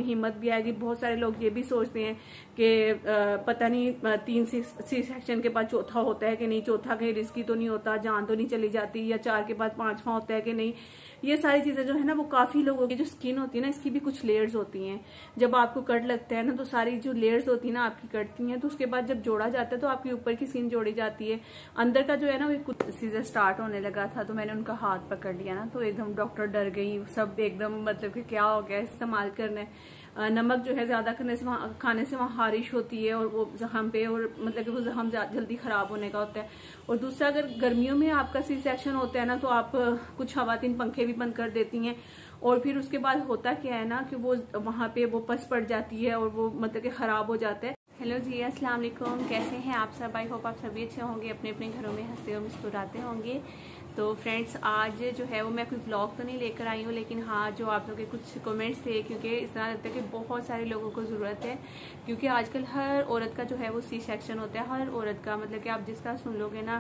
हिम्मत भी आएगी। बहुत सारे लोग ये भी सोचते हैं कि पता नहीं 3 सी सेक्शन के बाद चौथा होता है कि नहीं, चौथा कहीं रिस्की तो नहीं होता, जान तो नहीं चली जाती, या 4 के बाद 5वां होता है कि नहीं। ये सारी चीजें जो है ना वो काफी लोगों की जो स्किन होती है ना इसकी भी कुछ लेयर्स होती हैं। जब आपको कट लगता है ना तो सारी जो लेयर्स होती है ना आपकी कटती हैं, तो उसके बाद जब जोड़ा जाता है तो आपकी ऊपर की स्किन जोड़ी जाती है, अंदर का जो है ना वो कुछ सीजर स्टार्ट होने लगा था। तो मैंने उनका हाथ पकड़ लिया ना, तो एकदम डॉक्टर डर गई, सब एकदम मतलब कि क्या हो गया, इस्तेमाल करना नमक जो है ज्यादा खाने से वहाँ हारिश होती है और वो जख्म पे, और मतलब कि वो जख्म जल्दी खराब होने का होता है। और दूसरा, अगर गर्मियों में आपका सी सेक्शन होता है ना तो आप कुछ खवातीन पंखे भी बंद कर देती हैं, और फिर उसके बाद होता क्या है ना कि वो वहाँ पे वो पस पड़ जाती है और वो मतलब कि खराब हो जाता है। हेलो जी, अस्सलाम वालेकुम, कैसे हैं आप सब? आई होप आप सभी अच्छे होंगे, अपने अपने घरों में हंसते और मुस्कुराते होंगे। तो फ्रेंड्स, आज जो है वो मैं कोई व्लॉग तो नहीं लेकर आई हूँ, लेकिन हाँ जो आप लोगों के कुछ कमेंट्स थे, क्योंकि इस तरह लगता है कि बहुत सारे लोगों को ज़रूरत है, क्योंकि आजकल हर औरत का जो है वो सी सेक्शन होता है। हर औरत का मतलब कि आप जिसका सुन लोगे ना,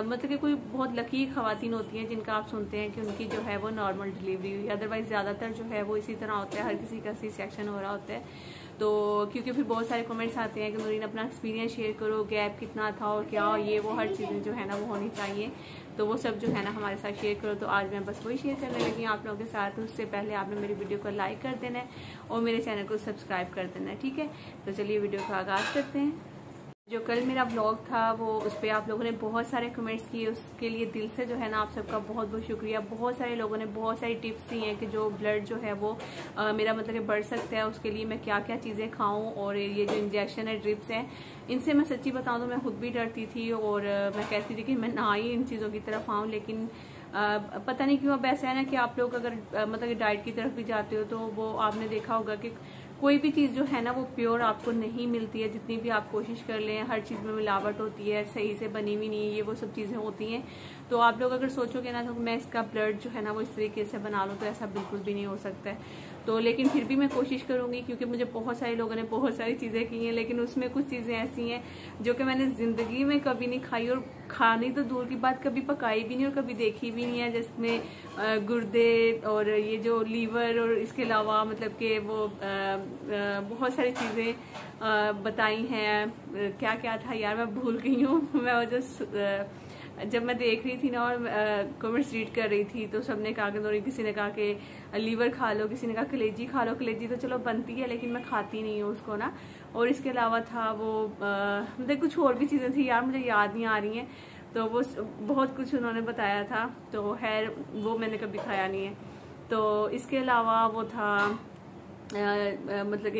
मतलब कि कोई बहुत लकी खवातीन होती हैं जिनका आप सुनते हैं कि उनकी जो है वो नॉर्मल डिलीवरी हुई, अदरवाइज ज़्यादातर जो है वो इसी तरह होता है, हर किसी का सी सेक्शन हो रहा होता है। तो क्योंकि फिर बहुत सारे कमेंट्स आते हैं कि नूरीन अपना एक्सपीरियंस शेयर करो, गैप कितना था और क्या, ये वो हर चीज़ें जो है ना वो होनी चाहिए, तो वो सब जो है ना हमारे साथ शेयर करो। तो आज मैं बस वही शेयर करने लगी आप लोगों के साथ। उससे पहले आपने मेरी वीडियो को लाइक कर देना है और मेरे चैनल को सब्सक्राइब कर देना है, ठीक है? तो चलिए वीडियो का आगाज़ करते हैं। जो कल मेरा व्लॉग था वो उस पर आप लोगों ने बहुत सारे कमेंट्स किए, उसके लिए दिल से जो है ना आप सबका बहुत बहुत शुक्रिया। बहुत सारे लोगों ने बहुत सारी टिप्स दी हैं कि जो ब्लड जो है वो मेरा मतलब कि बढ़ सकता है, उसके लिए मैं क्या क्या चीज़ें खाऊं, और ये जो इंजेक्शन है, ड्रिप्स हैं, इनसे मैं सच्ची बताऊं तो मैं खुद भी डरती थी और मैं कहती थी कि मैं ना ही इन चीज़ों की तरफ आऊँ। लेकिन पता नहीं क्यों अब ऐसा है ना कि आप लोग अगर मतलब कि डाइट की तरफ भी जाते हो तो वो आपने देखा होगा कि कोई भी चीज़ जो है ना वो प्योर आपको नहीं मिलती है, जितनी भी आप कोशिश कर लें, हर चीज़ में मिलावट होती है, सही से बनी हुई नहीं है, ये वो सब चीज़ें होती हैं। तो आप लोग अगर सोचोगे ना तो मैं इसका ब्लड जो है ना वो इस तरीके से बना लूँ, तो ऐसा बिल्कुल भी नहीं हो सकता है। तो लेकिन फिर भी मैं कोशिश करूंगी, क्योंकि मुझे बहुत सारे लोगों ने बहुत सारी चीज़ें की हैं, लेकिन उसमें कुछ चीज़ें ऐसी हैं जो कि मैंने ज़िंदगी में कभी नहीं खाई, और खानी तो दूर की बात, कभी पकाई भी नहीं और कभी देखी भी नहीं है, जिसमें गुर्दे और ये जो लीवर और इसके अलावा मतलब कि वो बहुत सारी चीज़ें बताई हैं। क्या क्या था यार, मैं भूल गई हूँ। मैं जब मैं देख रही थी ना और कमेंट्स रीड कर रही थी तो सबने कहा कि किसी ने कहा कि लीवर खा लो, किसी ने कहा कलेजी खा लो। कलेजी तो चलो बनती है लेकिन मैं खाती नहीं हूँ उसको ना। और इसके अलावा था वो मतलब कुछ और भी चीज़ें थी यार, मुझे याद नहीं आ रही हैं। तो वो बहुत कुछ उन्होंने बताया था, तो खैर वो मैंने कभी खाया नहीं है। तो इसके अलावा वो था मतलब कि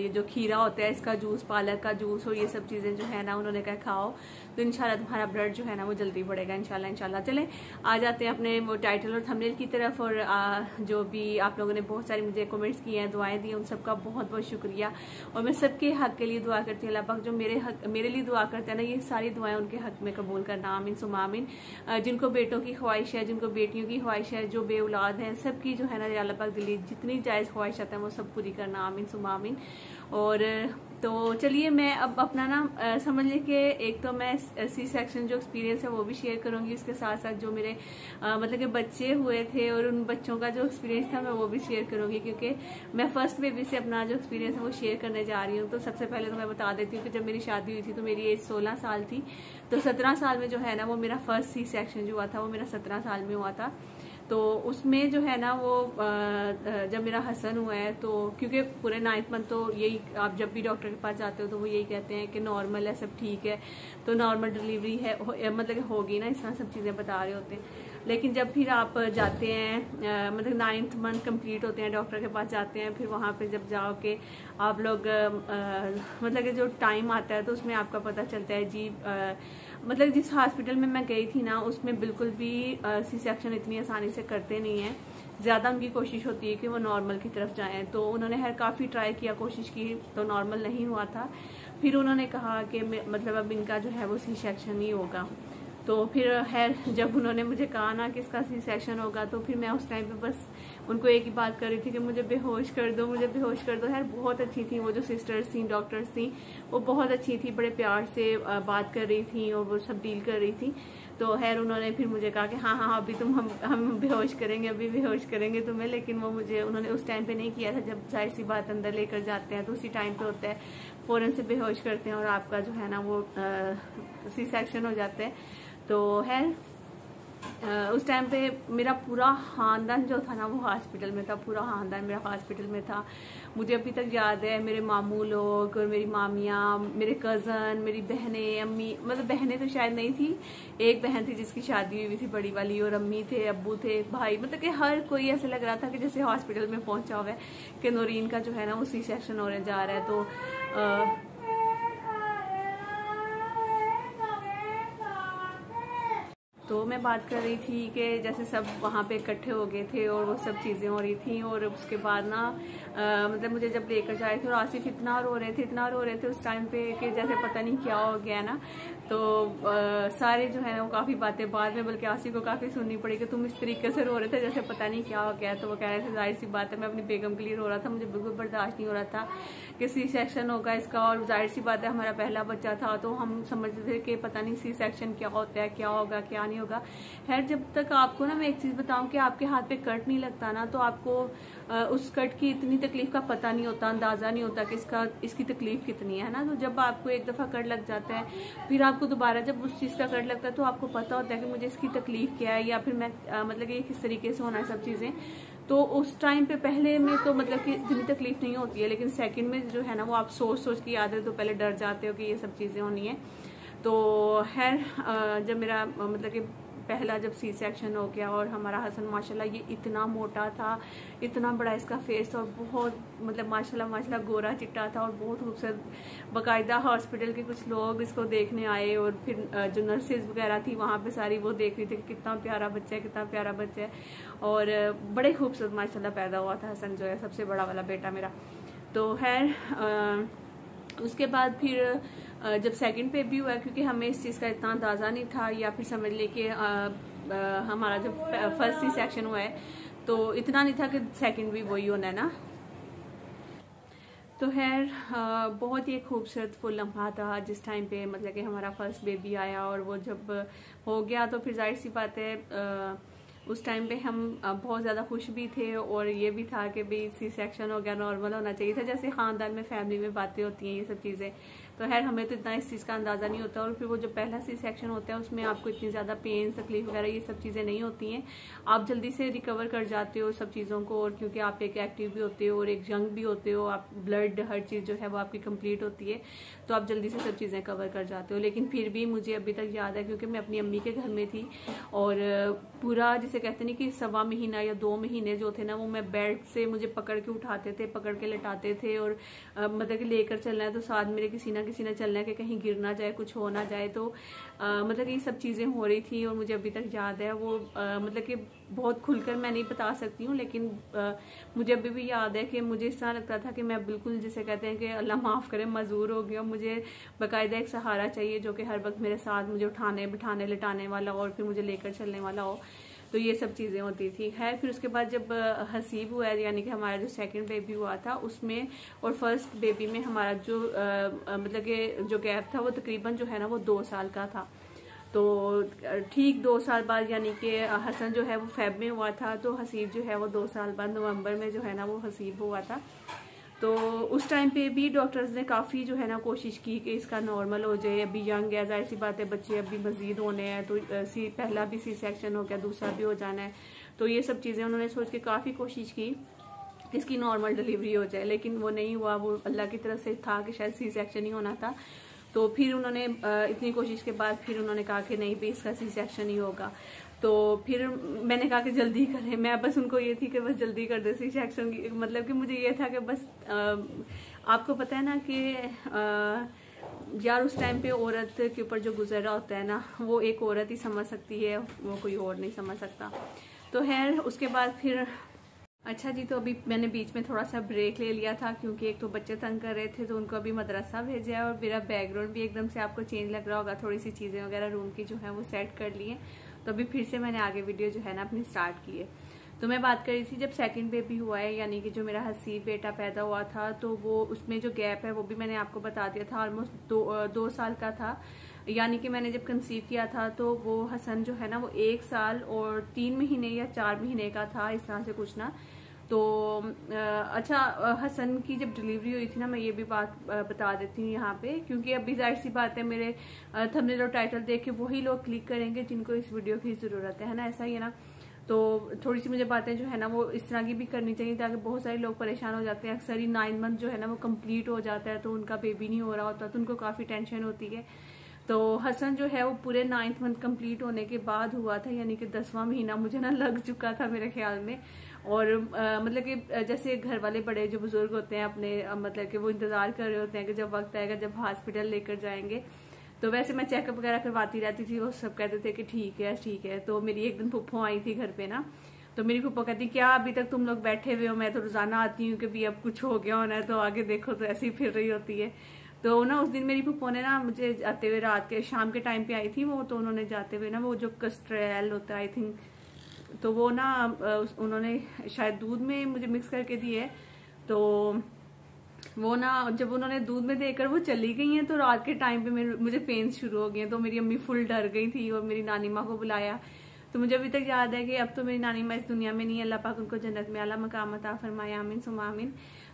ये जो खीरा होता है इसका जूस, पालक का जूस, और ये सब चीज़ें जो है ना उन्होंने कहा खाओ, तो इंशाल्लाह तुम्हारा ब्लड जो है ना वो जल्दी बढ़ेगा इंशाल्लाह। चले आ जाते हैं अपने वो टाइटल और थंबनेल की तरफ। और जो भी आप लोगों ने बहुत सारी मुझे कमेंट्स किए हैं, दुआएं दी, उन सबका बहुत बहुत शुक्रिया। और मैं सबके हक के लिए दुआ करती हूँ, अल्लाह पाक जो मेरे लिए दुआ करते हैं ना, ये सारी दुआएं उनके हक में कबूल करना, आमीन सुम्मा आमीन। जिनको बेटों की ख्वाहिश है, जिनको बेटियों की ख्वाहिश है, जो बे औलाद हैं, सबकी जो है ना अल्लाह पाक दिली जितनी जायज़ ख्वाहिशात हैं वो सब पूरी करना, आमीन सुम्मा आमीन। और तो चलिए मैं अब अपना ना समझ लें कि एक तो मैं सी सेक्शन जो एक्सपीरियंस है वो भी शेयर करूंगी, उसके साथ साथ जो मेरे मतलब कि बच्चे हुए थे और उन बच्चों का जो एक्सपीरियंस था मैं वो भी शेयर करूंगी, क्योंकि मैं फर्स्ट बेबी से अपना जो एक्सपीरियंस है वो शेयर करने जा रही हूँ। तो सबसे पहले तो मैं बता देती हूँ कि जब मेरी शादी हुई थी तो मेरी एज 16 साल थी। तो 17 साल में जो है ना वो मेरा फर्स्ट सी सेक्शन जो हुआ था वो मेरा 17 साल में हुआ था। तो उसमें जो है ना वो जब मेरा हसन हुआ है, तो क्योंकि पूरे 9th मंथ तो यही, आप जब भी डॉक्टर के पास जाते हो तो वो यही कहते हैं कि नॉर्मल है, सब ठीक है, तो नॉर्मल डिलीवरी है, मतलब कि होगी ना, इस तरह सब चीज़ें बता रहे होते हैं। लेकिन जब फिर आप जाते हैं मतलब 9th मंथ कंप्लीट होते हैं, डॉक्टर के पास जाते हैं, फिर वहाँ पे जब जाओ के आप लोग मतलब कि जो टाइम आता है तो उसमें आपका पता चलता है जी मतलब जिस हॉस्पिटल में मैं गई थी ना उसमें बिल्कुल भी सी सेक्शन इतनी आसानी से करते नहीं हैं। ज़्यादा उनकी कोशिश होती है कि वो नॉर्मल की तरफ जाएं। तो उन्होंने काफ़ी ट्राई किया, कोशिश की, तो नॉर्मल नहीं हुआ था। फिर उन्होंने कहा कि मतलब अब इनका जो है वो सी सेक्शन ही होगा। तो फिर खैर जब उन्होंने मुझे कहा ना कि इसका सी सेक्शन होगा, तो फिर मैं उस टाइम पे बस उनको एक ही बात कर रही थी कि मुझे बेहोश कर दो, मुझे बेहोश कर दो। यार बहुत अच्छी थी वो जो सिस्टर्स थी, डॉक्टर्स थी, वो बहुत अच्छी थी, बड़े प्यार से बात कर रही थी और वो सब डील कर रही थी। तो खैर उन्होंने फिर मुझे कहा कि हाँ हाँ अभी हम बेहोश करेंगे, अभी बेहोश करेंगे तुम्हें। लेकिन वो मुझे उन्होंने उस टाइम पे नहीं किया था। जब जाहिर सी बात अंदर लेकर जाते हैं तो उसी टाइम पे होता है, फौरन से बेहोश करते हैं और आपका जो है ना वो सी सेक्शन हो जाता है। तो खैर उस टाइम पे मेरा पूरा खानदान जो था ना वो हॉस्पिटल में था, पूरा खानदान मेरा हॉस्पिटल में था। मुझे अभी तक याद है मेरे मामू लोग और मेरी मामियाँ, मेरे कज़न, मेरी बहनें, अम्मी, मतलब बहनें तो शायद नहीं थी, एक बहन थी जिसकी शादी हुई थी बड़ी वाली, और अम्मी थे, अब्बू थे, भाई, मतलब कि हर कोई ऐसे लग रहा था कि जैसे हॉस्पिटल में पहुंचा हुआ है कि नौरीन का जो है ना वो सी सेक्शन होने जा रहा है। तो तो मैं बात कर रही थी कि जैसे सब वहाँ पे इकट्ठे हो गए थे और वो सब चीज़ें हो रही थी। और उसके बाद ना मतलब मुझे जब लेकर जा रहे थे और आसिफ इतना रो रहे थे उस टाइम पे कि जैसे पता नहीं क्या हो गया ना। तो सारे जो है ना वो काफ़ी बातें बाद में, बल्कि आसिफ को काफ़ी सुननी पड़ी कि तुम इस तरीके से रो रहे थे जैसे पता नहीं क्या हो गया। तो वो कह रहे थे जाहिर सी बात है मैं अपनी बेगम के लिए रो रहा था, मुझे बिल्कुल बर्दाश्त नहीं हो रहा था कि सी सेक्शन होगा इसका, और जाहिर सी बात है हमारा पहला बच्चा था। तो हम समझते थे कि पता नहीं सी सेक्शन क्या होता है, क्या होगा क्या नहीं होगा। खैर जब तक आपको ना मैं एक चीज़ बताऊं कि आपके हाथ पे कट नहीं लगता ना, तो आपको उस कट की इतनी तकलीफ का पता नहीं होता, अंदाज़ा नहीं होता कि इसकी तकलीफ कितनी है ना। तो जब आपको एक दफ़ा कट लग जाता है, फिर आपको दोबारा जब उस चीज़ का कट लगता है तो आपको पता होता है कि मुझे इसकी तकलीफ क्या है, या फिर मैं मतलब कि किस तरीके से होना है सब चीज़ें। तो उस टाइम पे पहले में तो मतलब कि इतनी तकलीफ नहीं होती है, लेकिन सेकंड में जो है ना वो आप सोच के याद है तो पहले डर जाते हो कि ये सब चीज़ें होनी है। तो खैर जब मेरा मतलब कि पहला जब सी सेक्शन हो गया और हमारा हसन माशाल्लाह ये इतना मोटा था, इतना बड़ा इसका फेस, और बहुत मतलब माशाल्लाह गोरा चिट्टा था और बहुत खूबसूरत। बाकायदा हॉस्पिटल के कुछ लोग इसको देखने आए और फिर जो नर्सेज वगैरह थी वहाँ पे सारी वो देख रही थी कि कितना प्यारा बच्चा है, कितना प्यारा बच्चा है। और बड़े खूबसूरत माशाल्लाह पैदा हुआ था हसन जो है, सबसे बड़ा वाला बेटा मेरा। तो खैर उसके बाद फिर जब सेकंड पे भी हुआ, क्योंकि हमें इस चीज़ का इतना अंदाज़ा नहीं था, या फिर समझ ले कि हमारा जब फर्स्ट सी सेक्शन हुआ है तो इतना नहीं था कि सेकंड भी वही होना है ना। तो खैर बहुत ही खूबसूरत फुल लम्हा था जिस टाइम पे मतलब कि हमारा फर्स्ट बेबी आया। और वो जब हो गया तो फिर जाहिर सी बात है उस टाइम पे हम बहुत ज़्यादा खुश भी थे, और ये भी था कि भाई सी सेक्शन हो गया, नॉर्मल होना चाहिए था, जैसे ख़ानदान में फैमिली में बातें होती हैं ये सब चीज़ें। तो खैर हमें तो इतना इस चीज़ का अंदाज़ा नहीं होता। और फिर वो जो पहला सी सेक्शन होता है उसमें आपको इतनी ज़्यादा पेन तकलीफ वगैरह ये सब चीज़ें नहीं होती हैं, आप जल्दी से रिकवर कर जाते हो सब चीज़ों को। और क्योंकि आप एक एक्टिव भी होते हो और एक यंग भी होते हो, आप ब्लड हर चीज़ जो है वो आपकी कंप्लीट होती है, तो आप जल्दी से सब चीज़ें कवर कर जाते हो। लेकिन फिर भी मुझे अभी तक याद है, क्योंकि मैं अपनी अम्मी के घर में थी और पूरा जिसे कहते नहीं कि 1.25 महीना या 2 महीने जो थे ना वो मैं बेड से मुझे पकड़ के उठाते थे, पकड़ के लेटाते थे, और मतलब कि लेकर चलना है तो साथ मेरे किसी ना चलना है कि कहीं गिर ना जाए, कुछ हो ना जाए। तो मतलब कि ये सब चीज़ें हो रही थी और मुझे अभी तक याद है वो मतलब कि बहुत खुलकर मैं नहीं बता सकती हूँ, लेकिन मुझे अभी भी याद है कि मुझे इस तरह लगता था कि मैं बिल्कुल जिसे कहते हैं कि अल्लाह माफ़ करे मजबूर हो गया, मुझे बाकायदा एक सहारा चाहिए जो कि हर वक्त मेरे साथ मुझे उठाने बिठाने लिटाने वाला हो और फिर मुझे लेकर चलने वाला हो। तो ये सब चीज़ें होती थी। खैर फिर उसके बाद जब हसीब हुआ यानी कि हमारा जो सेकंड बेबी हुआ था उसमें और फर्स्ट बेबी में हमारा जो मतलब कि जो गैप था वो तकरीबन जो है ना वो 2 साल का था। तो ठीक 2 साल बाद यानी कि हसन जो है वो फेब में हुआ था, तो हसीब जो है वो 2 साल बाद नवंबर में जो है ना वो हसीब हुआ था। तो उस टाइम पे भी डॉक्टर्स ने काफ़ी जो है ना कोशिश की कि इसका नॉर्मल हो जाए, अभी यंग है, जाहिर सी बात है बच्चे अभी मजीद होने हैं, तो पहला भी सी सेक्शन हो गया, दूसरा भी हो जाना है। तो ये सब चीज़ें उन्होंने सोच के काफ़ी कोशिश की कि इसकी नॉर्मल डिलीवरी हो जाए, लेकिन वो नहीं हुआ। वो अल्लाह की तरफ से था कि शायद सी सेक्शन ही होना था। तो फिर उन्होंने इतनी कोशिश के बाद फिर उन्होंने कहा कि नहीं भी इसका सी सेक्शन ही होगा। तो फिर मैंने कहा कि जल्दी करें, मैं बस उनको ये थी कि बस जल्दी कर दे सी सेक्शन की, मतलब कि मुझे ये था कि बस आपको पता है ना कि यार उस टाइम पे औरत के ऊपर जो गुजरा होता है ना वो एक औरत ही समझ सकती है, वो कोई और नहीं समझ सकता। तो खैर उसके बाद फिर अच्छा जी, तो अभी मैंने बीच में थोड़ा सा ब्रेक ले लिया था क्योंकि एक तो बच्चे तंग कर रहे थे, तो उनको अभी मदरसा भेजा है और मेरा बैकग्राउंड भी एकदम से आपको चेंज लग रहा होगा, थोड़ी सी चीज़ें वगैरह रूम की जो है वो सेट कर ली है। तो अभी फिर से मैंने आगे वीडियो जो है ना अपनी स्टार्ट की है। तो मैं बात कर रही थी जब सेकंड बेबी हुआ है, यानी कि जो मेरा हसीब बेटा पैदा हुआ था, तो वो उसमें जो गैप है वो भी मैंने आपको बता दिया था, ऑलमोस्ट 2 साल का था। यानी कि मैंने जब कंसीव किया था तो वो हसन जो है ना वो 1 साल और 3 महीने या 4 महीने का था, इस तरह से कुछ ना। तो अच्छा, हसन की जब डिलीवरी हुई थी ना, मैं ये भी बात बता देती हूँ यहाँ पे, क्योंकि अभी जाहिर सी बात है मेरे थंबनेल और टाइटल देख के वही लोग क्लिक करेंगे जिनको इस वीडियो की जरूरत है ना, ऐसा ही है ना। तो थोड़ी सी मुझे बातें जो है ना वो इस तरह की भी करनी चाहिए, ताकि बहुत सारे लोग परेशान हो जाते हैं। अक्सर ही 9 मंथ जो है ना वो कंप्लीट हो जाता है तो उनका बेबी नहीं हो रहा होता, तो उनको काफ़ी टेंशन होती है। तो हसन जो है वो पूरे 9th मंथ कंप्लीट होने के बाद हुआ था, यानी कि 10वां महीना मुझे ना लग चुका था मेरे ख्याल में। और मतलब कि जैसे घर वाले बड़े जो बुजुर्ग होते हैं अपने, मतलब कि वो इंतजार कर रहे होते हैं कि जब वक्त आएगा जब हॉस्पिटल लेकर जाएंगे। तो वैसे मैं चेकअप वगैरह करवाती रहती थी, वो सब कहते थे कि ठीक है ठीक है। तो मेरी एक दिन फुप्पो आई थी घर पे ना, तो मेरी फुप्पो कहती क्या अभी तक तुम लोग बैठे हुए हो, मैं तो रोजाना आती हूँ कि भी अब कुछ हो गया होना है, तो आगे देखो। तो ऐसे ही फिर रही होती है। तो ना उस दिन मेरी फुप्पो ने ना मुझे जाते हुए रात के शाम के टाइम पे आई थी वो, तो उन्होंने जाते हुए ना वो जो कस्ट्रेल होता है आई थिंक, तो वो ना उन्होंने शायद दूध में मुझे मिक्स करके दिए। तो वो ना जब उन्होंने दूध में देकर वो चली गई हैं, तो रात के टाइम पे मुझे पेन्स शुरू हो गए। तो मेरी अम्मी फुल डर गई थी और मेरी नानी माँ को बुलाया। तो मुझे अभी तक याद है कि अब तो मेरी नानी माँ इस दुनिया में नहीं है, अल्लाह पाक उनको जन्नत में आला मकाम अता फरमाए, आमीन सुम्मा आमीन।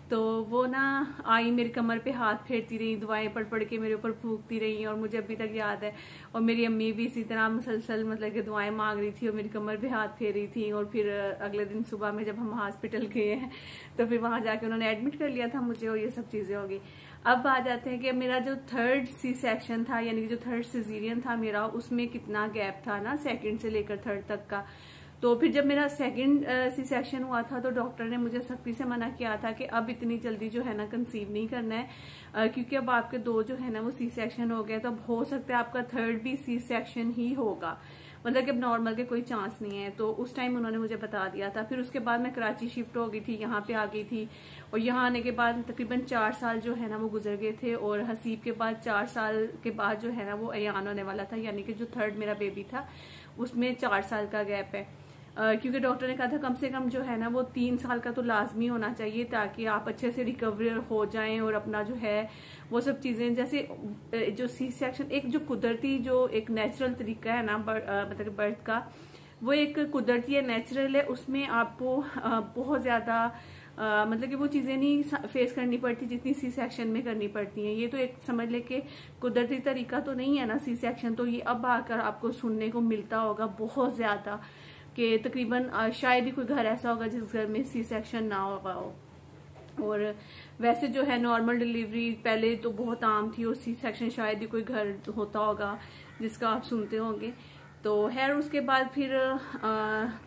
तो वो ना आई, मेरी कमर पे हाथ फेरती रही, दुआएं पढ़ पढ़ के मेरे ऊपर फूकती रही, और मुझे अभी तक याद है। और मेरी अम्मी भी इसी तरह मुसलसल मतलब कि दुआएं मांग रही थी और मेरी कमर पे हाथ फेर रही थी। और फिर अगले दिन सुबह में जब हम हॉस्पिटल गए हैं तो फिर वहां जाके उन्होंने एडमिट कर लिया था मुझे, और ये सब चीजें होगी। अब आ जाते हैं कि मेरा जो 3rd सी सेक्शन था, यानी कि जो 3rd सिजेरियन था मेरा, उसमें कितना गैप था ना 2nd से लेकर 3rd तक का। तो फिर जब मेरा 2nd सी सेक्शन हुआ था तो डॉक्टर ने मुझे सख्ती से मना किया था कि अब इतनी जल्दी जो है ना कंसीव नहीं करना है, क्योंकि अब आपके 2 जो है ना वो सी सेक्शन हो गए, तो अब हो सकता है आपका 3rd भी सी सेक्शन ही होगा, मतलब कि अब नॉर्मल के कोई चांस नहीं है। तो उस टाइम उन्होंने मुझे बता दिया था। फिर उसके बाद मैं कराची शिफ्ट हो गई थी, यहाँ पे आ गई थी, और यहाँ आने के बाद तकरीबन 4 साल जो है ना वो गुजर गए थे। और हसीब के बाद 4 साल के बाद जो है ना वो अयान होने वाला था, यानी कि जो 3rd मेरा बेबी था उसमें 4 साल का गैप है। क्योंकि डॉक्टर ने कहा था कम से कम जो है ना वो 3 साल का तो लाजमी होना चाहिए, ताकि आप अच्छे से रिकवर हो जाएं और अपना जो है वो सब चीजें, जैसे जो सी सेक्शन एक जो कुदरती जो एक नेचुरल तरीका है ना मतलब बर्थ का, वो एक कुदरती है, नेचुरल है, उसमें आपको बहुत ज्यादा मतलब कि वो चीजें नहीं फेस करनी पड़ती जितनी सी सेक्शन में करनी पड़ती हैं। ये तो एक समझ ले कि कुदरती तरीका तो नहीं है ना सी सेक्शन, तो ये अब आकर आपको सुनने को मिलता होगा बहुत ज्यादा कि तकरीबन शायद ही कोई घर ऐसा होगा जिस घर में सी सेक्शन ना होगा हो। और वैसे जो है नॉर्मल डिलीवरी पहले तो बहुत आम थी, और सी सेक्शन शायद ही कोई घर होता होगा जिसका आप सुनते होंगे। तो खैर उसके बाद फिर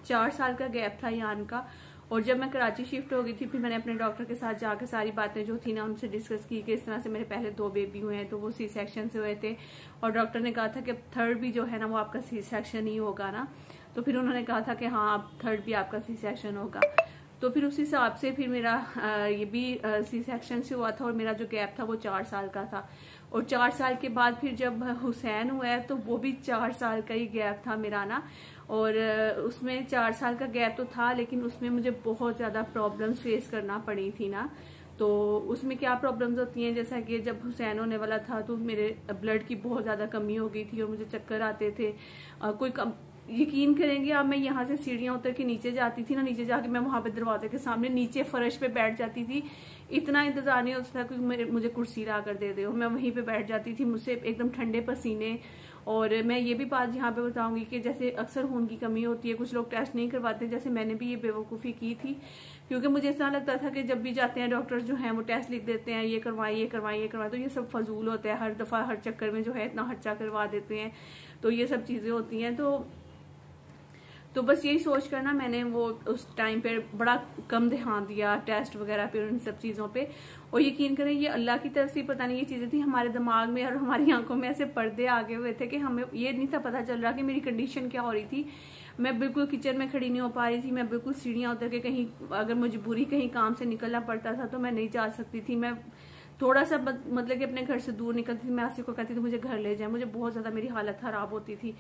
4 साल का गैप था यान का। और जब मैं कराची शिफ्ट हो गई थी, फिर मैंने अपने डॉक्टर के साथ जाकर सारी बातें जो थी ना उनसे डिस्कस की कि इस तरह से मेरे पहले 2 बेबी हुए हैं, तो वो सी सेक्शन से हुए थे, और डॉक्टर ने कहा था कि 3rd भी जो है ना वो आपका सी सेक्शन ही होगा ना। तो फिर उन्होंने कहा था कि हाँ अब 3rd भी आपका सी सेक्शन होगा। तो फिर उस हिसाब से फिर मेरा ये भी सी सेक्शन से हुआ था, और मेरा जो गैप था वो 4 साल का था। और 4 साल के बाद फिर जब हुसैन हुआ है तो वो भी 4 साल का ही गैप था मेरा ना। और उसमें 4 साल का गैप तो था, लेकिन उसमें मुझे बहुत ज्यादा प्रॉब्लम्स फेस करना पड़ी थी ना। तो उसमें क्या प्रॉब्लम्स होती हैं, जैसा कि जब हुसैन होने वाला था तो मेरे ब्लड की बहुत ज्यादा कमी हो गई थी और मुझे चक्कर आते थे। यकीन करेंगे आप, मैं यहाँ से सीढ़ियां उतर के नीचे जाती थी ना, नीचे जाके मैं वहां पे दरवाजे के सामने नीचे फर्श पे बैठ जाती थी। इतना इंतजार नहीं होता था कि मुझे कुर्सी ला कर दे दो, मैं वहीं पे बैठ जाती थी, मुझसे एकदम ठंडे पसीने। और मैं ये भी बात यहाँ पे बताऊंगी कि जैसे अक्सर खून की कमी होती है, कुछ लोग टेस्ट नहीं करवाते, जैसे मैंने भी ये बेवकूफ़ी की थी, क्योंकि मुझे ऐसा लगता था कि जब भी जाते हैं डॉक्टर जो हैं वो टेस्ट लिख देते हैं, ये करवाएं ये करवाएं ये करवाएं, तो ये सब फजूल होता है, हर दफ़ा हर चक्कर में जो है इतना खर्चा करवा देते हैं, तो ये सब चीज़ें होती हैं। तो बस यही सोच कर ना मैंने वो उस टाइम पे बड़ा कम ध्यान दिया टेस्ट वगैरह पे, उन सब चीज़ों पे। और यकीन करें ये अल्लाह की तरफ से पता नहीं ये चीज़ें थी हमारे दिमाग में और हमारी आंखों में ऐसे पर्दे आगे हुए थे कि हमें ये नहीं था पता चल रहा कि मेरी कंडीशन क्या हो रही थी। मैं बिल्कुल किचन में खड़ी नहीं हो पा रही थी, मैं बिल्कुल सीढ़ियाँ उतर के कहीं अगर मजबूरी कहीं काम से निकलना पड़ता था तो मैं नहीं जा सकती थी। मैं थोड़ा सा मतलब कि अपने घर से दूर निकलती थी, मैं आसिफ को कहती थी मुझे घर ले जाए, मुझे बहुत ज्यादा मेरी हालत खराब होती थी।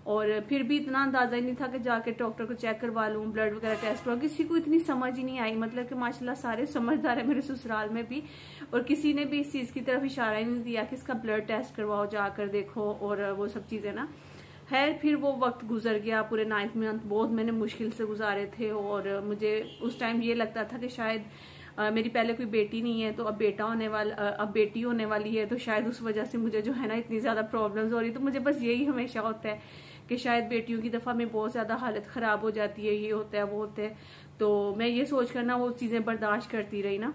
और फिर भी इतना अंदाजा ही नहीं था कि जाके डॉक्टर को चेक करवा लूँ, ब्लड वगैरह टेस्ट करवा। किसी को इतनी समझ ही नहीं आई, मतलब कि माशाल्लाह सारे समझदार है मेरे ससुराल में भी, और किसी ने भी इस चीज की तरफ इशारा ही नहीं दिया कि इसका ब्लड टेस्ट करवाओ, जाकर देखो और वो सब चीजें ना। खैर फिर वो वक्त गुजर गया, पूरे 9th मंथ बहुत मैंने मुश्किल से गुजारे थे। और मुझे उस टाइम ये लगता था कि शायद मेरी पहले कोई बेटी नहीं है, तो अब बेटा होने वाला, अब बेटी होने वाली है, तो शायद उस वजह से मुझे जो है ना इतनी ज्यादा प्रॉब्लम्स हो रही। तो मुझे बस यही हमेशा होता है कि शायद बेटियों की दफा में बहुत ज्यादा हालत खराब हो जाती है, ये होता है वो होता है। तो मैं ये सोच कर ना वो चीजें बर्दाश्त करती रही ना।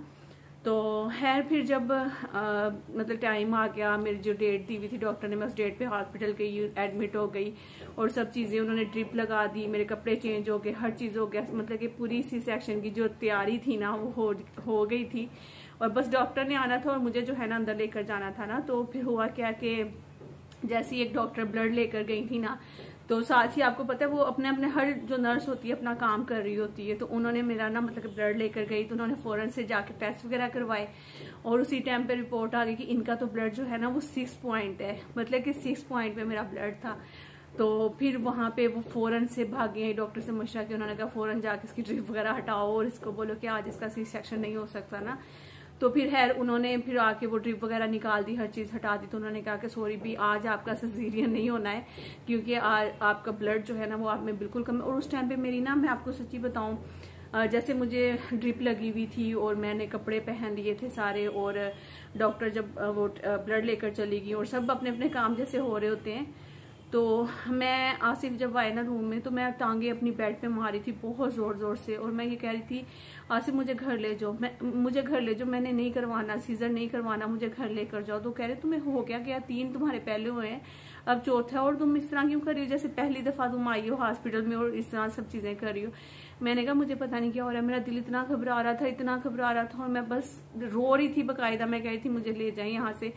तो खैर फिर जब मतलब टाइम आ गया, मेरी जो डेट दी हुई थी डॉक्टर ने, मैं उस डेट पे हॉस्पिटल गई, एडमिट हो गई और सब चीजें उन्होंने ड्रिप लगा दी, मेरे कपड़े चेंज हो गए, हर चीज हो गया। मतलब कि पूरी सी सेक्शन की जो तैयारी थी ना वो हो गई थी, और बस डॉक्टर ने आना था और मुझे जो है ना अंदर लेकर जाना था ना। तो फिर हुआ क्या कि जैसे ही एक डॉक्टर ब्लड लेकर गई थी ना, तो साथ ही आपको पता है वो अपने अपने हर जो नर्स होती है अपना काम कर रही होती है। तो उन्होंने मेरा ना मतलब ब्लड लेकर गई, तो उन्होंने फौरन से जाके टेस्ट वगैरह करवाए, और उसी टाइम पे रिपोर्ट आ गई कि इनका तो ब्लड जो है ना वो 6 पॉइंट है, मतलब कि 6 पॉइंट पे मेरा ब्लड था। तो फिर वहां पे वो फौरन से भागे, डॉक्टर से मशवरा किया, उन्होंने कहा फौरन जाके इसकी ड्रिप वगैरह हटाओ और इसको बोलो कि आज इसका सी सेक्शन नहीं हो सकता ना। तो फिर खैर उन्होंने फिर आके वो ड्रिप वगैरह निकाल दी, हर चीज हटा दी। तो उन्होंने कहा कि सॉरी भी आज आपका सिजेरियन नहीं होना है, क्योंकि आपका ब्लड जो है ना वो आप में बिल्कुल कम है। और उस टाइम पे मेरी ना, मैं आपको सच्ची बताऊं, जैसे मुझे ड्रिप लगी हुई थी और मैंने कपड़े पहन लिए थे सारे, और डॉक्टर जब वो ब्लड लेकर चली गई और सब अपने अपने काम जैसे हो रहे होते हैं, तो मैं आसिफ जब आए ना रूम में, तो मैं टांगे अपनी बेड पे मारी थी बहुत जोर जोर से, और मैं ये कह रही थी आसिफ मुझे घर ले जाओ, मुझे घर ले जाओ, मैंने नहीं करवाना, सीजर नहीं करवाना, मुझे घर लेकर जाओ। तो कह रहे तुम्हें हो क्या 3 तुम्हारे पहले हुए हैं, अब चौथा है, और तुम इस तरह क्यों कर रही हो, जैसे पहली दफा तुम आई हो हॉस्पिटल में और इस तरह सब चीजें कर रही हो। मैंने कहा मुझे पता नहीं क्या हो रहा है, मेरा दिल इतना घबरा रहा था, इतना घबरा रहा था, और मैं बस रो रही थी बकायदा। मैं कह रही थी मुझे ले जाए यहाँ से,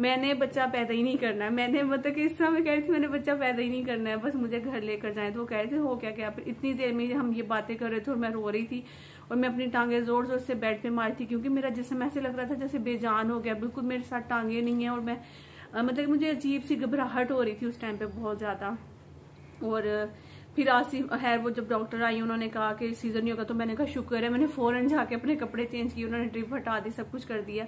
मैंने बच्चा पैदा ही नहीं करना है, मैंने मतलब कि इस तरह मैं कह रही थी मैंने बच्चा पैदा ही नहीं करना है, बस मुझे घर लेकर जाए। तो वो कह रहे थे हो क्या। फिर इतनी देर में हम ये बातें कर रहे थे और मैं रो रही थी, और मैं अपनी टांगे जोर जोर से बेड पे मारी थी, क्योंकि मेरा जिस्म ऐसे लग रहा था जैसे बेजान हो गया, बिल्कुल मेरे साथ टांगे नहीं है, और मैं मतलब मुझे अजीब सी घबराहट हो रही थी उस टाइम पे बहुत ज्यादा। और फिर आसिफ है वो जब डॉक्टर आई उन्होंने कहा कि सीजर नहीं होगा, तो मैंने कहा शुक्र है, मैंने फौरन जाके अपने कपड़े चेंज किए, उन्होंने ड्रिप हटा दी, सब कुछ कर दिया।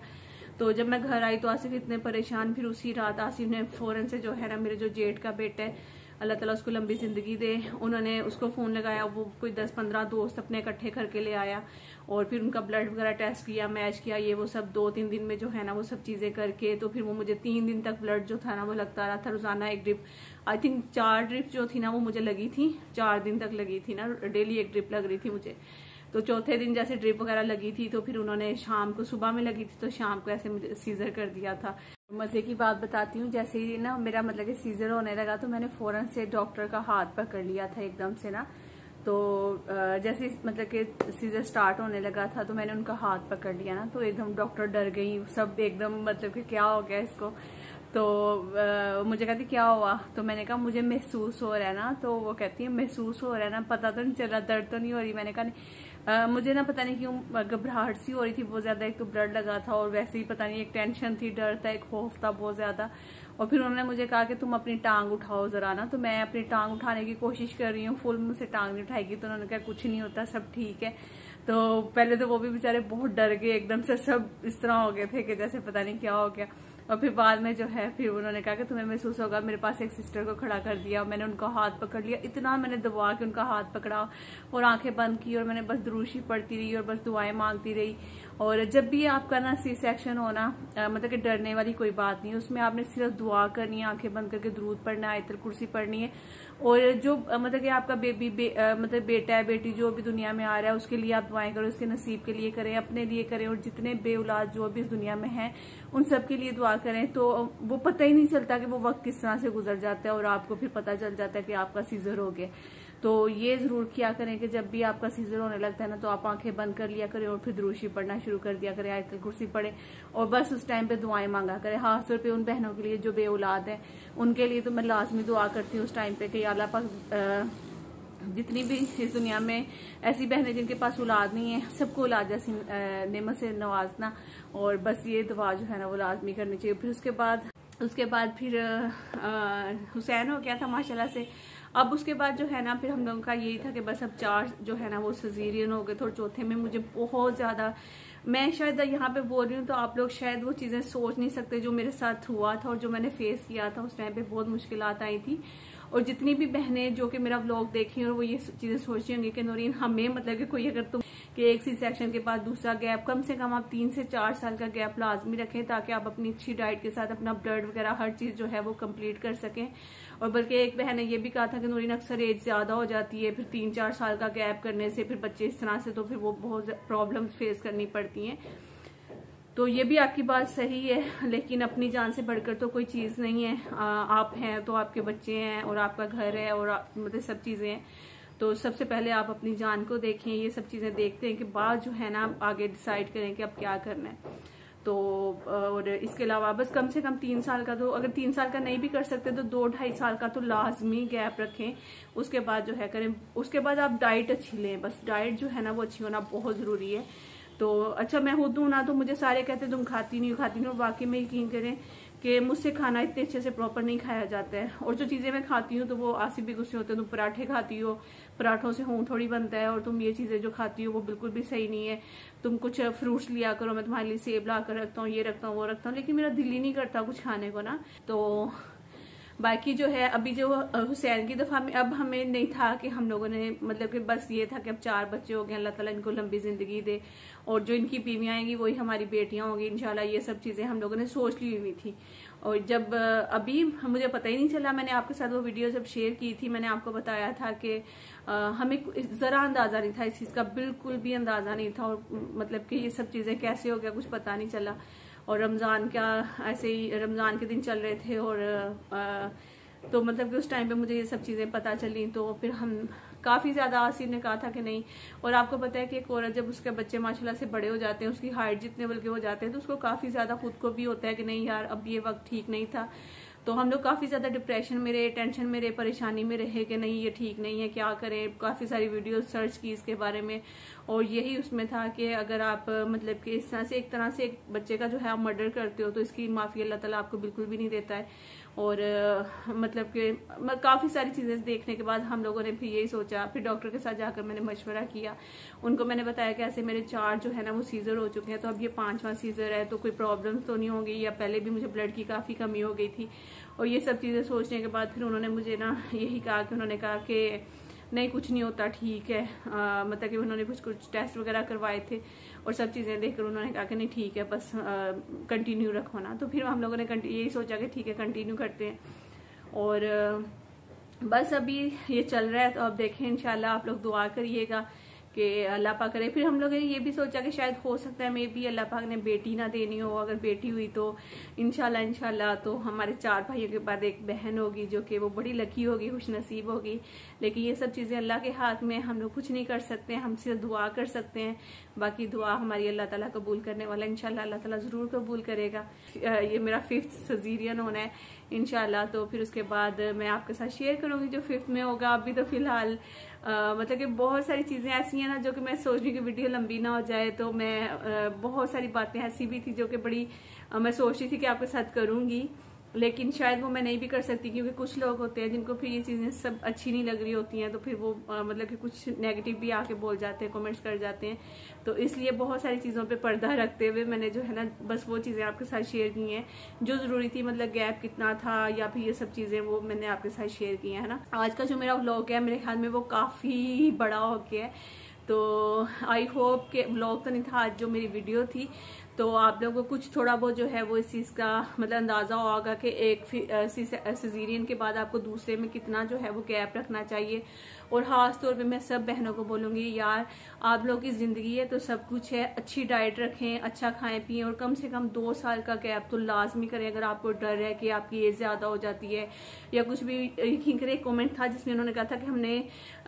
तो जब मैं घर आई तो आसिफ इतने परेशान, फिर उसी रात आसिफ ने फौरन से जो है ना, मेरे जो जेठ का बेटा है अल्लाह ताला उसको लंबी जिंदगी दे, उन्होंने उसको फोन लगाया, वो कोई 10-15 दोस्त अपने इकट्ठे करके ले आया, और फिर उनका ब्लड वगैरह टेस्ट किया, मैच किया, ये वो सब 2-3 दिन में जो है ना वो सब चीजें करके, तो फिर वो मुझे 3 दिन तक ब्लड जो था ना वो लगता रहा था, रोजाना एक ड्रिप, आई थिंक 4 ड्रिप जो थी ना वो मुझे लगी थी, 4 दिन तक लगी थी ना, डेली एक ड्रिप लग रही थी मुझे। तो चौथे दिन जैसे ड्रिप वगैरह लगी थी, तो फिर उन्होंने शाम को, सुबह में लगी थी तो शाम को ऐसे मुझे सीजर कर दिया था। मजे की बात बताती हूँ, जैसे ही ना मेरा मतलब कि सीजर होने लगा, तो मैंने फौरन से डॉक्टर का हाथ पकड़ लिया था एकदम से ना। तो जैसे मतलब कि सीजर स्टार्ट होने लगा था, तो मैंने उनका हाथ पकड़ लिया ना, तो एकदम डॉक्टर डर गई, सब एकदम मतलब कि क्या हो गया इसको। तो मुझे कहती क्या हुआ, तो मैंने कहा मुझे महसूस हो रहा है ना, तो वो कहती है महसूस हो रहा है ना, पता तो नहीं चला, दर्द तो नहीं हो रही। मैंने कहा नहीं, मुझे ना पता नहीं क्यों घबराहट सी हो रही थी बहुत ज्यादा, एक तो ब्लड लगा था और वैसे ही पता नहीं एक टेंशन थी, डर था, एक खौफ था बहुत ज्यादा। और फिर उन्होंने मुझे कहा कि तुम अपनी टांग उठाओ जरा ना, तो मैं अपनी टांग उठाने की कोशिश कर रही हूँ, फुल मुझसे टांग नहीं उठाएगी, तो उन्होंने कहा कुछ नहीं होता, सब ठीक है। तो पहले तो वो भी बेचारे बहुत डर गए, एकदम से सब इस तरह हो गए थे कि जैसे पता नहीं क्या हो गया। और फिर बाद में जो है फिर उन्होंने कहा कि तुम्हें महसूस होगा, मेरे पास एक सिस्टर को खड़ा कर दिया, मैंने उनका हाथ पकड़ लिया, इतना मैंने दबा के उनका हाथ पकड़ा और आंखें बंद की, और मैंने बस दुरूशी पढ़ती रही और बस दुआएं मांगती रही। और जब भी आपका ना सी सेक्शन होना, मतलब कि डरने वाली कोई बात नहीं है, उसमें आपने सिर्फ दुआ करनी है, आंखें बंद करके दुरूद पढ़ना है, आयतुल कुर्सी पढ़नी है। और जो मतलब कि आपका मतलब बेटा है बेटी जो भी दुनिया में आ रहा है, उसके लिए आप दुआएं करो, उसके नसीब के लिए करें, अपने लिए करें, और जितने बेऔलाद जो भी इस दुनिया में हैं उन सब के लिए दुआ करें। तो वो पता ही नहीं चलता कि वो वक्त किस तरह से गुजर जाता है, और आपको फिर पता चल जाता है कि आपका सीजर हो गया। तो ये जरूर किया करें कि जब भी आपका सीजर होने लगता है ना, तो आप आंखें बंद कर लिया करें और फिर दुरूशी पढ़ना शुरू कर दिया करें, आयतुल कुर्सी पढ़े, और बस उस टाइम पे दुआएं मांगा करें। खास तौर पे उन बहनों के लिए जो बेऔलाद है, उनके लिए तो मैं लाजमी दुआ करती हूँ उस टाइम पे कि अल्लाह पाक जितनी भी इस दुनिया में ऐसी बहनें जिनके पास औलाद नहीं है, सबको औलाद जैसी नेमत से नवाजना, और बस ये दुआ जो है ना वो लाजमी करनी चाहिए। फिर उसके बाद फिर हुसैन हो गया था माशाल्लाह से। अब उसके बाद जो है ना फिर हम लोगों का यही था कि बस अब 4 जो है ना वो सिजेरियन हो गए थे, और चौथे में मुझे बहुत ज़्यादा, मैं शायद यहाँ पे बोल रही हूँ तो आप लोग शायद वो चीज़ें सोच नहीं सकते जो मेरे साथ हुआ था और जो मैंने फेस किया था। उस टाइम पे बहुत मुश्किलात आई थी, और जितनी भी बहनें जो कि मेरा व्लॉग देखी और वो ये चीज़ें सोच रही होंगी कि नूरीन हमें मतलब कि कोई अगर तुम कि एक सी सेक्शन के बाद दूसरा गैप, कम से कम आप 3 से 4 साल का गैप लाजमी रखें, ताकि आप अपनी अच्छी डाइट के साथ अपना ब्लड वगैरह हर चीज़ जो है वो कंप्लीट कर सकें। और बल्कि एक बहन ने ये भी कहा था कि नूरीन अक्सर एज ज़्यादा हो जाती है, फिर 3-4 साल का गैप करने से फिर बच्चे इस तरह से, तो फिर वो बहुत प्रॉब्लम्स फेस करनी पड़ती हैं। तो ये भी आपकी बात सही है, लेकिन अपनी जान से बढ़कर तो कोई चीज़ नहीं है। आप हैं तो आपके बच्चे हैं और आपका घर है और मतलब सब चीज़ें हैं। तो सबसे पहले आप अपनी जान को देखें, ये सब चीज़ें देखते हैं कि बाद जो है ना आगे डिसाइड करें कि अब क्या करना है। तो और इसके अलावा बस कम से कम 3 साल का, तो अगर 3 साल का नहीं भी कर सकते तो 2-2.5 साल का तो लाजमी गैप रखें। उसके बाद जो है करें। उसके बाद आप डाइट अच्छी लें, बस डाइट जो है ना वो अच्छी होना बहुत ज़रूरी है। तो अच्छा, मैं खुद हूँ ना, तो मुझे सारे कहते तुम खाती नहीं हो। बाकी में यकीन करें कि मुझसे खाना इतने अच्छे से प्रॉपर नहीं खाया जाता है, और जो चीज़ें मैं खाती हूँ तो वो आसिफ भी गुस्से होते हैं, तुम पराठे खाती हो, पराठों से खून थोड़ी बनता है, और तुम ये चीज़ें जो खाती हो वो बिल्कुल भी सही नहीं है। तुम कुछ फ्रूट्स लिया करो, मैं तुम्हारे लिए सेब ला कर रखता हूँ, ये रखता हूँ, वो रखता हूँ, लेकिन मेरा दिल ही नहीं करता कुछ खाने को ना। तो बाकी जो है अभी जो हुसैन की दफ़ा में अब हमें नहीं था कि हम लोगों ने मतलब कि बस ये था कि अब 4 बच्चे हो गए, अल्लाह ताला इनको लंबी ज़िंदगी दे, और जो इनकी बीवियाँ आएंगी वही हमारी बेटियाँ होंगी इंशाल्लाह। ये सब चीज़ें हम लोगों ने सोच ली हुई थी। और जब अभी मुझे पता ही नहीं चला, मैंने आपके साथ वो वीडियो जब शेयर की थी, मैंने आपको बताया था कि हमें ज़रा अंदाज़ा नहीं था इस चीज़ का, बिल्कुल भी अंदाज़ा नहीं था, और मतलब कि ये सब चीज़ें कैसे हो गया कुछ पता नहीं चला। और रमज़ान का ऐसे ही रमज़ान के दिन चल रहे थे, और तो मतलब कि उस टाइम पे मुझे ये सब चीज़ें पता चली, तो फिर हम काफ़ी ज़्यादा आसिफ ने कहा था कि नहीं। और आपको पता है कि एक औरत जब उसके बच्चे माशाल्लाह से बड़े हो जाते हैं, उसकी हाइट जितने बल्कि हो जाते हैं, तो उसको काफ़ी ज़्यादा खुद को भी होता है कि नहीं यार अब ये वक्त ठीक नहीं था। तो हम लोग काफ़ी ज़्यादा डिप्रेशन में रहे, टेंशन में रहे, परेशानी में रहे कि नहीं ये ठीक नहीं है, क्या करें। काफ़ी सारी वीडियोस सर्च की इसके बारे में, और यही उसमें था कि अगर आप मतलब कि इस तरह से एक बच्चे का जो है आप मर्डर करते हो तो इसकी माफ़ी अल्लाह ताला आपको बिल्कुल भी नहीं देता है। और मतलब कि काफ़ी सारी चीज़ें देखने के बाद हम लोगों ने फिर यही सोचा, फिर डॉक्टर के साथ जाकर मैंने मशवरा किया, उनको मैंने बताया कि ऐसे मेरे 4 जो है ना वो सीज़र हो चुके हैं, तो अब ये 5वां सीज़र है, तो कोई प्रॉब्लम तो नहीं होगी, या पहले भी मुझे ब्लड की काफ़ी कमी हो गई थी। और ये सब चीज़ें सोचने के बाद फिर उन्होंने मुझे ना यही कहा कि उन्होंने कहा कि नहीं कुछ नहीं होता, ठीक है। मतलब कि उन्होंने कुछ टेस्ट वगैरह करवाए थे, और सब चीज़ें देखकर उन्होंने कहा कि नहीं ठीक है, बस कंटिन्यू रखो ना। तो फिर हम लोगों ने यही सोचा कि ठीक है कंटिन्यू करते हैं, और बस अभी ये चल रहा है। तो अब देखें इंशाल्लाह, आप लोग दुआ करिएगा कि अल्लाह पाक करे। फिर हम लोगों ने ये भी सोचा कि शायद हो सकता है मे भी अल्लाह पाक ने बेटी ना देनी हो, अगर बेटी हुई तो इंशाल्लाह तो हमारे 4 भाइयों के बाद एक बहन होगी, जो कि वो बड़ी लकी होगी, खुश नसीब होगी। लेकिन ये सब चीज़ें अल्लाह के हाथ में, हम लोग कुछ नहीं कर सकते, हम सिर्फ दुआ कर सकते हैं। बाकी दुआ हमारी अल्लाह ताला कबूल करने वाला, इंशाल्लाह अल्लाह ताला ज़रूर कबूल करेगा। ये मेरा 5th सिजेरियन होना है इंशाल्लाह। तो फिर उसके बाद मैं आपके साथ शेयर करूँगी जो 5th में होगा। अभी तो फिलहाल मतलब कि बहुत सारी चीज़ें ऐसी हैं ना जो कि मैं सोच रही हूँ कि वीडियो लंबी ना हो जाए, तो मैं बहुत सारी बातें ऐसी भी थी जो कि बड़ी मैं सोच रही थी कि आपके साथ करूँगी, लेकिन शायद वो मैं नहीं भी कर सकती, क्योंकि कुछ लोग होते हैं जिनको फिर ये चीज़ें सब अच्छी नहीं लग रही होती हैं, तो फिर वो मतलब कि कुछ नेगेटिव भी आके बोल जाते हैं, कमेंट्स कर जाते हैं। तो इसलिए बहुत सारी चीज़ों पे पर्दा रखते हुए मैंने जो है ना बस वो चीज़ें आपके साथ शेयर की हैं जो ज़रूरी थी, मतलब गैप कितना था या फिर ये सब चीज़ें वो मैंने आपके साथ शेयर की है ना। आज का जो मेरा व्लॉग है मेरे ख्याल में वो काफ़ी बड़ा हो गया है, तो आई होप कि व्लॉग तो नहीं था आज, जो मेरी वीडियो थी, तो आप लोगों को कुछ थोड़ा बहुत जो है वो इस चीज़ का मतलब अंदाज़ा होगा कि एक सिजेरियन के बाद आपको दूसरे में कितना जो है वो गैप रखना चाहिए। और ख़ास तौर पे मैं सब बहनों को बोलूँगी, यार आप लोग की ज़िंदगी है तो सब कुछ है, अच्छी डाइट रखें, अच्छा खाएं पिएं, और कम से कम 2 साल का गैप तो लाजमी करें। अगर आपको डर है कि आपकी एज ज़्यादा हो जाती है या कुछ भी, यकीन करें एक कॉमेंट था जिसमें उन्होंने कहा था कि हमने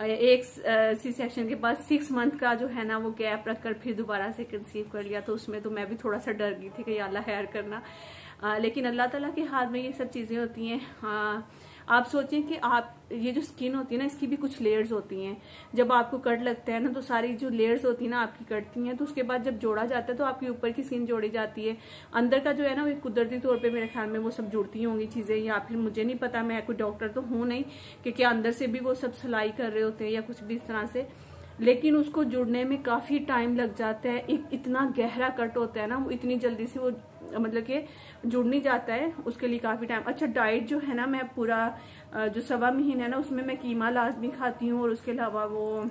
एक सी सेक्शन के बाद 6 मंथ का जो है ना वो गैप रखकर फिर दोबारा से कंसीव कर लिया, तो उसमें तो मैं भी थोड़ा सा डर गई थी कि या अल्लाह खैर करना। लेकिन अल्लाह ताला के हाथ में ये सब चीज़ें होती हैं। आप सोचें कि आप ये जो स्किन होती है ना, इसकी भी कुछ लेयर्स होती हैं। जब आपको कट लगता है ना, तो सारी जो लेयर्स होती है ना आपकी कटती हैं, तो उसके बाद जब जोड़ा जाता है तो आपकी ऊपर की स्किन जोड़ी जाती है, अंदर का जो है ना वो कुदरती तौर पे मेरे ख्याल में वो सब जुड़ती होंगी चीजें, या फिर मुझे नहीं पता, मैं कोई डॉक्टर तो हूँ नहीं कि क्या अंदर से भी वो सब सिलाई कर रहे होते हैं या कुछ भी इस तरह से, लेकिन उसको जुड़ने में काफी टाइम लग जाता है। एक इतना गहरा कट होता है ना, वो इतनी जल्दी से वो मतलब कि जुड़ नहीं जाता है, उसके लिए काफी टाइम। अच्छा, डाइट जो है ना, मैं पूरा जो 1.25 महीना है ना, उसमें मैं कीमा लाजमी खाती हूँ, और उसके अलावा वो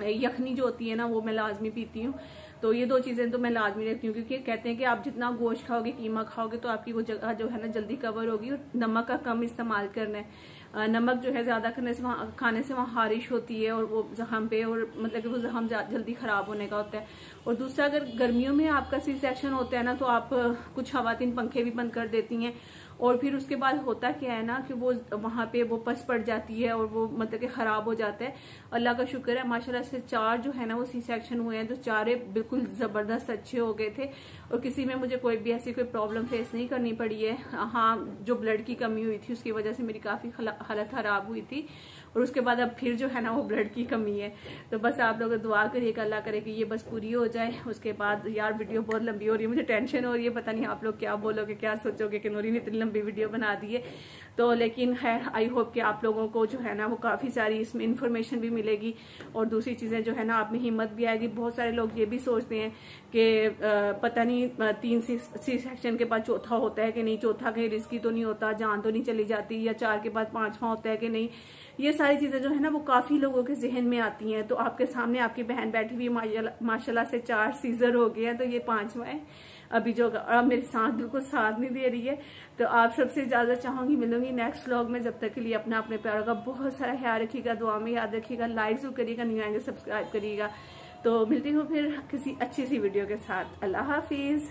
यखनी जो होती है ना वो मैं लाजमी पीती हूँ। तो ये 2 चीजें तो मैं लाजमी रखती हूँ, क्योंकि कहते हैं कि आप जितना गोश्त खाओगे, कीमा खाओगे, तो आपकी वो जगह जो है ना जल्दी कवर होगी। और नमक का कम इस्तेमाल करना है। नमक जो है ज्यादा खाने से वहाँ हारिश होती है, और वो जख्म पे, और मतलब कि वो जख्म जल्दी खराब होने का होता है। और दूसरा, अगर गर्मियों में आपका सी सेक्शन होता है ना, तो आप कुछ खवातीन पंखे भी बंद कर देती हैं, और फिर उसके बाद होता क्या है ना कि वो वहां पे वो पस पड़ जाती है, और वो मतलब कि खराब हो जाता है। अल्लाह का शुक्र है, माशाल्लाह से 4 जो है ना वो सी सेक्शन हुए हैं, तो 4 बिल्कुल जबरदस्त अच्छे हो गए थे, और किसी में मुझे कोई भी ऐसी कोई प्रॉब्लम फेस नहीं करनी पड़ी है। हाँ, जो ब्लड की कमी हुई थी उसकी वजह से मेरी काफी हालत खराब हुई थी, और उसके बाद अब फिर जो है ना वो ब्लड की कमी है। तो बस आप लोग दुआ करिएगा, अल्लाह करे कि ये बस पूरी हो जाए। उसके बाद यार वीडियो बहुत लंबी हो रही है, मुझे टेंशन हो रही है, पता नहीं आप लोग क्या बोलोगे, क्या सोचोगे कि नूरी ने इतनी लंबी वीडियो बना दी है। तो लेकिन है, आई होप कि आप लोगों को जो है ना वो काफी सारी इसमें इन्फॉर्मेशन भी मिलेगी, और दूसरी चीजें जो है ना आप में हिम्मत भी आएगी। बहुत सारे लोग ये भी सोचते हैं कि पता नहीं 3 सी सेक्शन के बाद चौथा होता है कि नहीं, चौथा कहीं रिस्की तो नहीं होता, जान तो नहीं चली जाती, या 4 के बाद 5वां होता है कि नहीं। ये सारी चीजें जो है ना वो काफी लोगों के जहन में आती हैं। तो आपके सामने आपकी बहन बैठी हुई, माशाल्लाह से 4 सीजर हो गए हैं, तो ये 5वां है अभी जो, अब मेरे साथ बिल्कुल साथ नहीं दे रही है। तो आप सबसे इजाजत चाहूंगी, मिलूंगी नेक्स्ट व्लॉग में। जब तक के लिए अपने प्यारों का बहुत सारा ख्याल रखिएगा, दुआ में याद रखिएगा, लाइक जरूर करिएगा, न्यू आएंगे सब्सक्राइब करिएगा। तो मिलती हूँ फिर किसी अच्छी सी वीडियो के साथ। अल्लाह हाफिज।